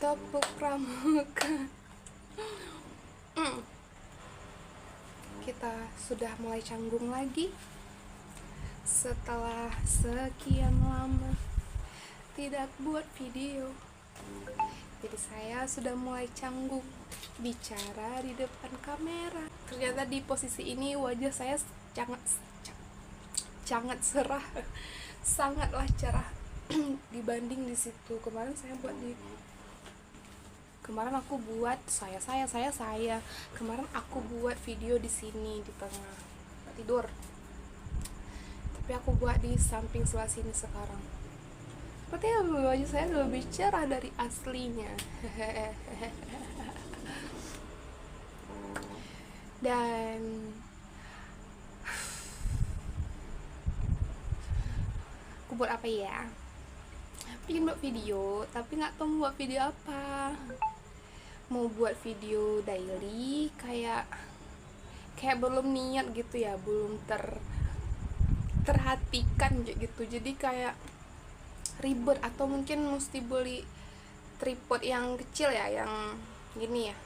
Topuk Pramuka. Kita sudah mulai canggung lagi setelah sekian lama tidak buat video. Jadi saya sudah mulai canggung bicara di depan kamera. Ternyata di posisi ini wajah saya sangat cerah, sangatlah cerah dibanding di situ. Kemarin aku buat kemarin aku buat video di sini di tengah tidur, tapi aku buat di samping sebelah sini sekarang. Sepertinya wajah saya lebih cerah dari aslinya. Dan aku buat apa ya? Pengen buat video, tapi nggak tahu mau buat video apa. Mau buat video daily kayak belum niat gitu ya, belum terhatikan gitu. Jadi kayak ribet, atau mungkin mesti beli tripod yang kecil ya, yang gini ya,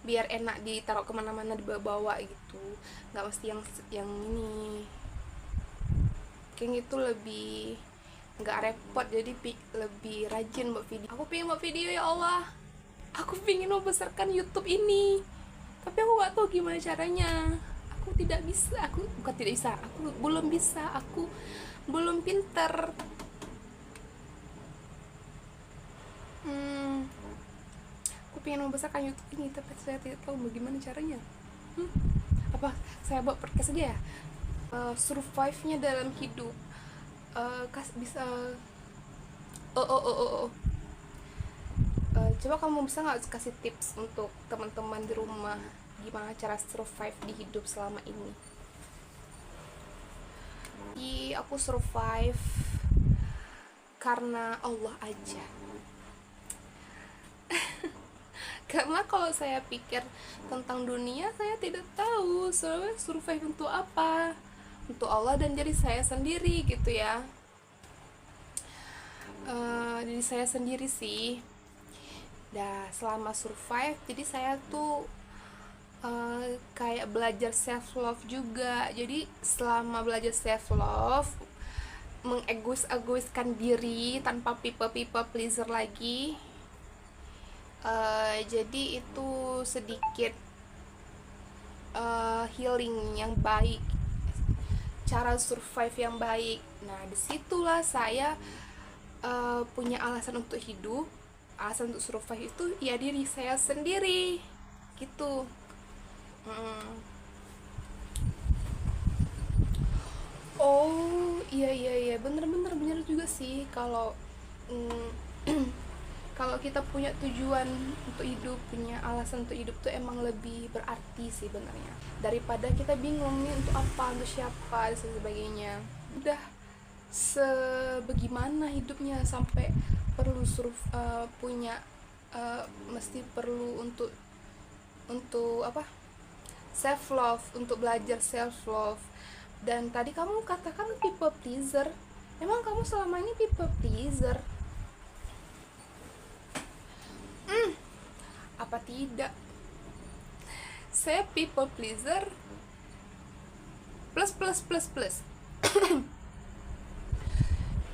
biar enak ditaruh kemana-mana, dibawa gitu, nggak mesti yang ini. Kayak gitu lebih nggak repot, jadi lebih rajin buat video. Aku pengen buat video, ya Allah, aku pengen membesarkan YouTube ini, tapi aku nggak tahu gimana caranya. Aku belum bisa, aku belum pinter. Aku pengen membesarkan YouTube ini, tapi saya tidak tahu bagaimana caranya. Apa saya buat podcast aja ya? Survive-nya dalam hidup. Bisa coba kamu bisa nggak kasih tips untuk teman-teman di rumah gimana cara survive di hidup selama ini? Aku survive karena Allah aja. Karena kalau saya pikir tentang dunia, saya tidak tahu soalnya survive untuk apa. Untuk Allah dan diri saya sendiri gitu ya. Diri saya sendiri sih. Selama survive, jadi saya tuh kayak belajar self love juga. Jadi selama belajar self love, mengegoiskan diri tanpa people pleaser lagi. Jadi itu sedikit healing yang baik, cara survive yang baik. Nah, disitulah saya punya alasan untuk hidup. Alasan untuk survive itu ya diri saya sendiri gitu. Oh iya bener juga sih. Kalau kalau kita punya tujuan untuk hidup, punya alasan untuk hidup tuh emang lebih berarti sih benernya, daripada kita bingung nih untuk apa, untuk siapa dan sebagainya. Udah sebagaimana hidupnya sampai perlu mesti perlu untuk apa, self love, untuk belajar self love. Dan tadi kamu katakan people pleaser. Emang kamu selama ini people pleaser? Apa tidak? Saya people pleaser plus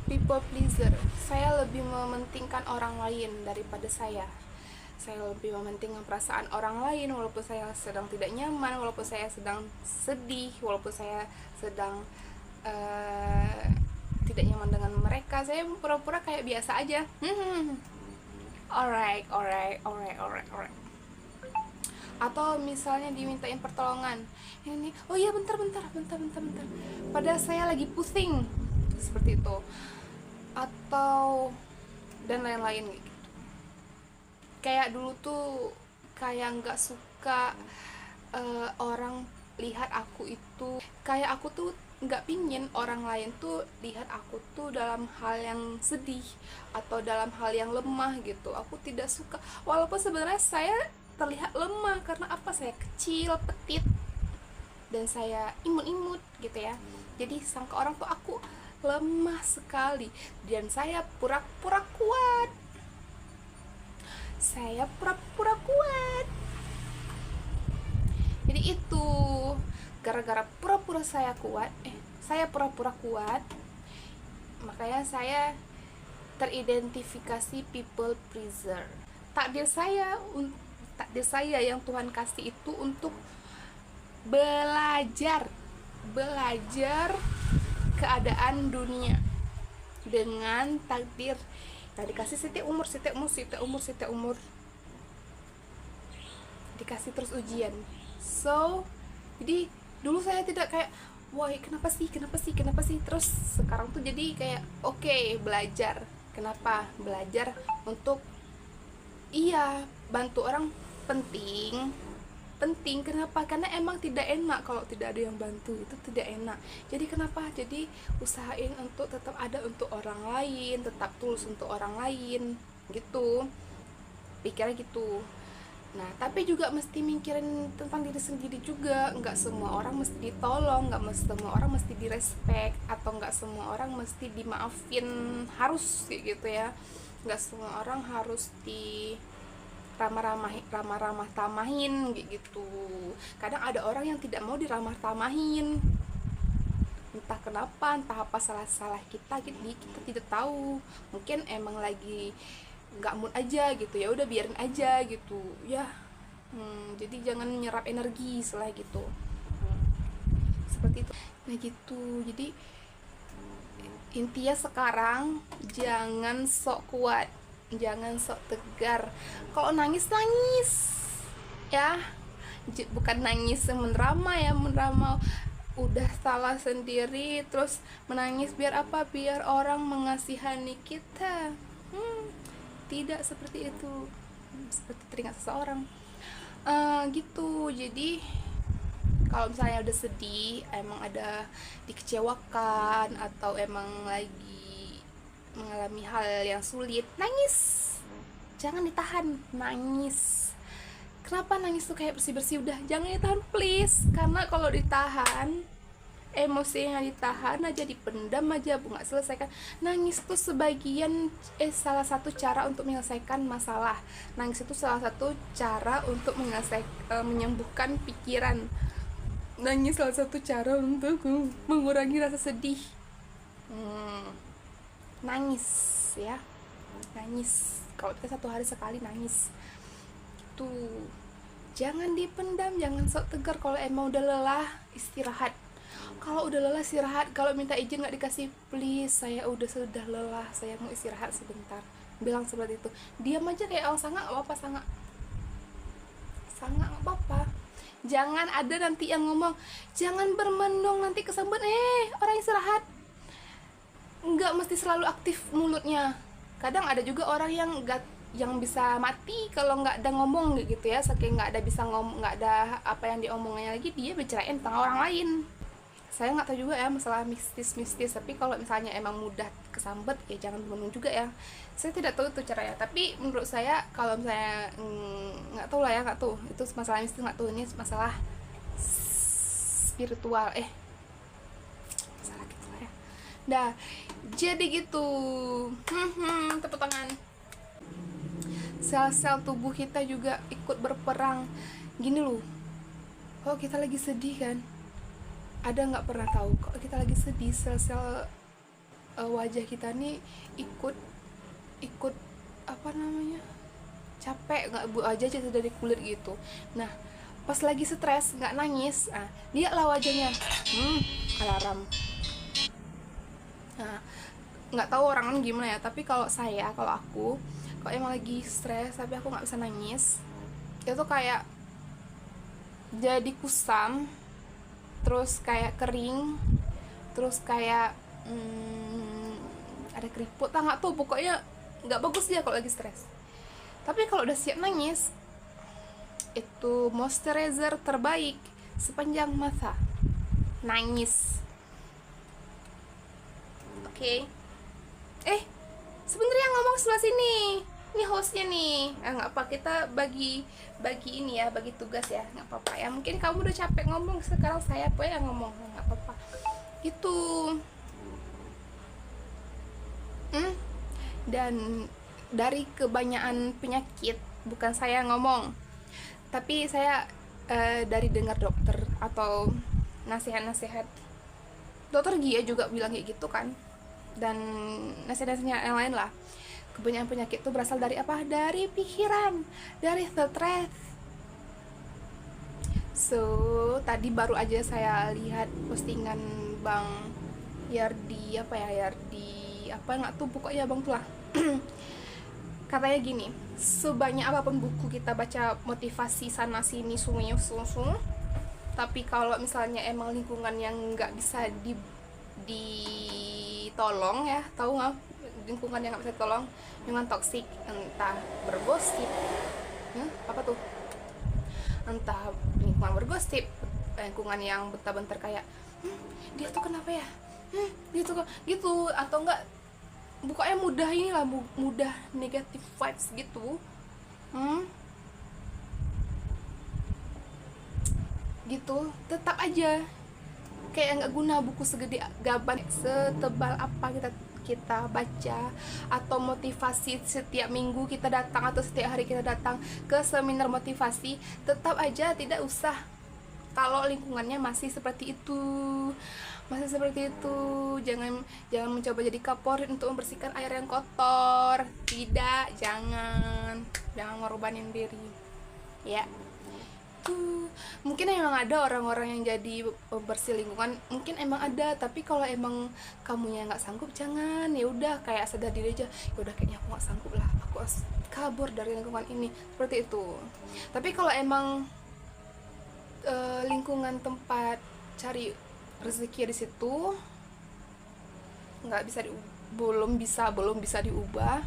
people pleaser. Saya lebih mementingkan orang lain daripada saya. Saya lebih mementingkan perasaan orang lain, walaupun saya sedang tidak nyaman, walaupun saya sedang sedih, walaupun saya sedang tidak nyaman dengan mereka. Saya pura-pura kayak biasa aja. Alright. Atau misalnya dimintain pertolongan, ini, oh iya bentar. Padahal saya lagi pusing, seperti itu. Atau dan lain-lain gitu. Kayak dulu tuh kayak nggak suka orang lihat aku itu, kayak aku tuh nggak pingin orang lain tuh lihat aku tuh dalam hal yang sedih atau dalam hal yang lemah gitu. Aku tidak suka, walaupun sebenarnya saya terlihat lemah karena apa, saya kecil, petit, dan saya imut gitu ya. Jadi sangka orang tuh aku lemah sekali, dan saya pura-pura kuat. saya pura-pura kuat. Jadi itu gara-gara pura-pura saya pura-pura kuat, makanya saya teridentifikasi people pleaser. Takdir saya yang Tuhan kasih itu untuk belajar keadaan dunia dengan takdir. Nah, dikasih setiap umur dikasih terus ujian. So jadi dulu saya tidak kayak wah kenapa sih terus sekarang tuh jadi kayak oke, belajar. Kenapa belajar? Untuk bantu orang penting. Kenapa? Karena emang tidak enak kalau tidak ada yang bantu, itu tidak enak. Jadi kenapa? Jadi usahain untuk tetap ada untuk orang lain, tetap tulus untuk orang lain gitu, pikirnya gitu. Nah, tapi juga mesti mikirin tentang diri sendiri juga. Nggak semua orang mesti ditolong, nggak semua orang mesti direspek, atau nggak semua orang mesti dimaafin harus kayak gitu ya. Nggak semua orang harus di ramah tamahin gitu. Kadang ada orang yang tidak mau diramah tamahin, entah kenapa, entah apa salah kita gitu, kita tidak tahu. Mungkin emang lagi nggak mood aja gitu, ya udah biarin aja gitu ya. Jadi jangan nyerap energi setelah gitu. Seperti itu. Nah gitu. Jadi intinya sekarang jangan sok kuat, jangan sok tegar. Kalau nangis ya, bukan nangis mendrama ya, mendrama udah salah sendiri terus menangis biar apa? Biar orang mengasihani kita. Tidak seperti itu, seperti teringat seseorang gitu. Jadi kalau misalnya udah sedih, emang ada dikecewakan, atau emang lagi mengalami hal yang sulit, nangis, jangan ditahan, nangis. Kenapa nangis tuh kayak bersih-bersih? Udah jangan ditahan please, karena kalau ditahan, emosinya ditahan aja, dipendam aja, nggak selesaikan. Nangis tuh salah satu cara untuk menyelesaikan masalah. Nangis itu salah satu cara untuk menyembuhkan pikiran. Nangis salah satu cara untuk mengurangi rasa sedih. Nangis ya, nangis. Kalau kita 1 hari sekali nangis tuh, jangan dipendam, jangan sok tegar. Kalau emang udah lelah, istirahat. Kalau udah lelah, istirahat. Kalau minta izin nggak dikasih, please, saya sudah lelah, saya mau istirahat sebentar, bilang seperti itu. Diam aja kayak orang sangat nggak apa-apa. Jangan ada nanti yang ngomong jangan bermendung nanti kesambet, orang istirahat. Nggak mesti selalu aktif mulutnya. Kadang ada juga orang yang bisa mati kalau nggak ada ngomong gitu ya, saking nggak ada bisa ngomong, nggak ada apa yang diomongnya lagi, dia bicarain tentang orang lain. Saya nggak tahu juga ya masalah mistis, tapi kalau misalnya emang mudah kesambet ya jangan bermendung juga ya. Saya tidak tahu itu caranya, tapi menurut saya kalau misalnya nggak tahu lah ya, nggak tahu itu masalah mistis, nggak tahu, ini masalah spiritual, masalah gitu lah ya. Dah, jadi gitu. Tepuk tangan. Sel-sel tubuh kita juga ikut berperang. Gini loh, kalau kita lagi sedih kan, ada nggak pernah tahu kalau kita lagi sedih, sel-sel wajah kita nih ikut apa namanya, capek, nggak bu aja jatuh dari kulit gitu. Nah pas lagi stres nggak nangis, lihatlah wajahnya, alarm. Nah nggak tahu orang lain gimana ya, tapi kalau aku kalau emang lagi stres tapi aku nggak bisa nangis, itu kayak jadi kusam, terus kayak kering, terus kayak ada keriput, nggak tuh, pokoknya nggak bagus dia kalau lagi stres. Tapi kalau udah siap nangis, itu moisturizer terbaik sepanjang masa, nangis. Oke. Sebenarnya ngomong sebelah sini, ini hostnya nih. Nggak apa, kita bagi ini ya, bagi tugas ya, nggak apa-apa ya. Mungkin kamu udah capek ngomong, sekarang saya yang ngomong, nggak apa-apa gitu. Dan dari kebanyakan penyakit bukan saya ngomong, tapi saya dari dengar dokter atau nasihat-nasihat dokter Gia juga bilang kayak gitu kan, dan nasihat-nasihat yang lain lah. Kebanyakan penyakit itu berasal dari apa? Dari pikiran, dari stres. So, tadi baru aja saya lihat postingan Bang Yardi apa nggak tuh, pokoknya Bang tuh lah. Katanya gini, sebanyak apapun buku kita baca motivasi sana sini tapi kalau misalnya emang lingkungan yang nggak bisa ditolong ya, tahu nggak, lingkungan yang nggak bisa ditolong, lingkungan toksik, entah bergosip, apa tuh, entah lingkungan bergosip, lingkungan yang bentar-bentar kayak dia tuh kenapa ya, dia tuh gitu, atau enggak bukannya mudah inilah, mudah negative vibes gitu, gitu, tetap aja kayak nggak guna buku segede gaban, setebal apa kita baca, atau motivasi setiap minggu kita datang atau setiap hari kita datang ke seminar motivasi, tetap aja tidak usah kalau lingkungannya masih seperti itu. Jangan mencoba jadi kaporit untuk membersihkan air yang kotor. Tidak, jangan ngorbanin diri ya. Mungkin emang ada orang-orang yang jadi bersih lingkungan, mungkin emang ada, tapi kalau emang kamunya nggak sanggup, jangan. Ya udah, kayak sadar diri aja, ya udah kayaknya aku nggak sanggup lah, aku harus kabur dari lingkungan ini, seperti itu. Tapi kalau emang lingkungan tempat cari rezeki di situ nggak bisa belum bisa diubah,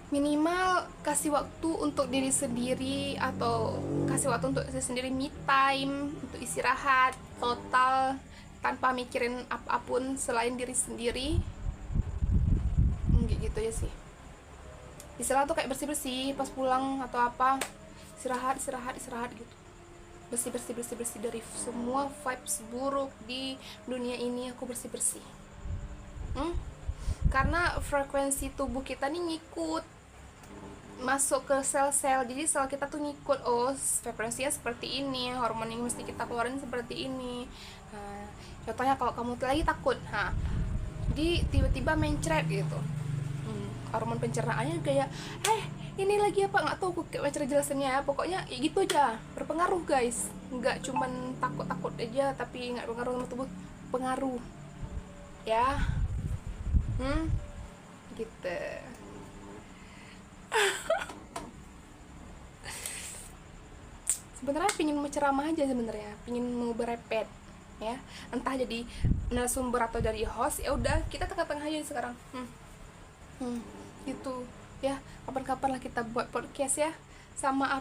minimal kasih waktu untuk diri sendiri, atau kasih waktu untuk diri sendiri, me time, untuk istirahat total tanpa mikirin apapun selain diri sendiri. Gitu ya sih. Istirahat tuh kayak bersih pas pulang atau apa, istirahat gitu, bersih dari semua vibes buruk di dunia ini. Aku bersih karena frekuensi tubuh kita nih ngikut masuk ke sel-sel, jadi sel kita tuh ngikut, oh frekuensinya seperti ini, hormon yang mesti kita keluarin seperti ini. Contohnya kalau kamu lagi takut, di tiba-tiba mencret gitu, hormon pencernaannya kayak ini lagi apa, nggak tahu aku kayak jelasannya ya, pokoknya ya gitu aja, berpengaruh guys, nggak cuman takut aja tapi nggak berpengaruh sama tubuh, pengaruh ya. Gitu. Sebenarnya pingin mau ceramah aja, sebenarnya pingin mau berepet ya, entah jadi narasumber atau dari host, ya udah kita tengah-tengah aja sekarang. Gitu ya, kapan-kapan lah kita buat podcast ya, sama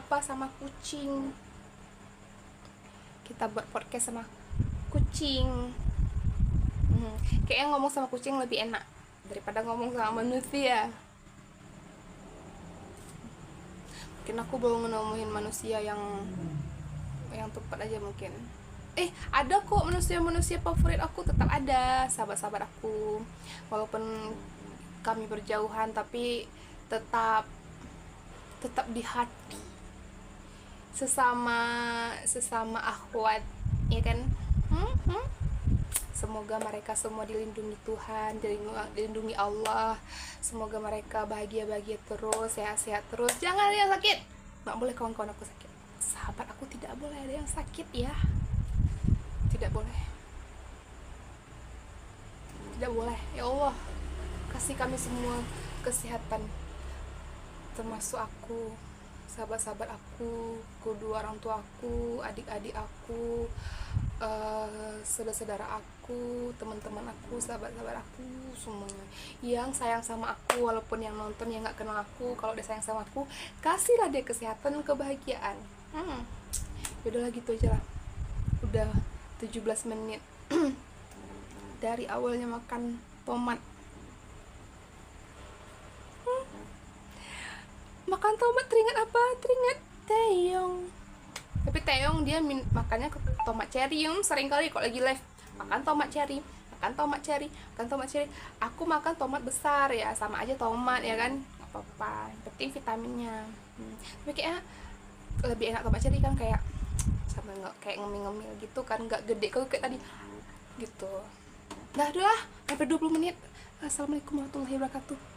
kucing, kita buat podcast sama kucing. Kayaknya ngomong sama kucing lebih enak daripada ngomong sama manusia. Mungkin aku belum menemuin manusia yang tepat aja mungkin. Ada kok manusia favorit aku, tetap ada sahabat-sahabat aku, walaupun kami berjauhan tapi tetap di hati, sesama akhwat ya kan. Semoga mereka semua dilindungi Tuhan, dilindungi Allah. Semoga mereka bahagia terus, sehat terus. Jangan ada yang sakit. Nggak boleh kawan-kawan aku sakit. Sahabat aku tidak boleh ada yang sakit ya. Tidak boleh. Ya Allah, kasih kami semua kesehatan, termasuk aku, sahabat-sahabat aku, kedua orang tua aku, adik-adik aku, saudara-saudara aku, teman-teman aku, sahabat-sahabat aku, semuanya yang sayang sama aku, walaupun yang nonton yang nggak kenal aku, kalau dia sayang sama aku, kasihlah dia kesehatan, kebahagiaan. Yaudahlah gitu aja lah, udah 17 menit dari awalnya makan tomat. Makan tomat teringat apa? Teringat Taeyong. Tapi Taeyong dia makannya tomat cherry. Sering kali kalau lagi live makan tomat cherry. Aku makan tomat besar ya, sama aja tomat ya kan, nggak apa-apa, yang penting vitaminnya. Tapi kayaknya lebih enak kalau baca tadi kan kayak sambil kayak ngemil-ngemil gitu kan, nggak gede kalau kayak tadi gitu. Dah sampai 20 menit. Assalamualaikum warahmatullahi wabarakatuh.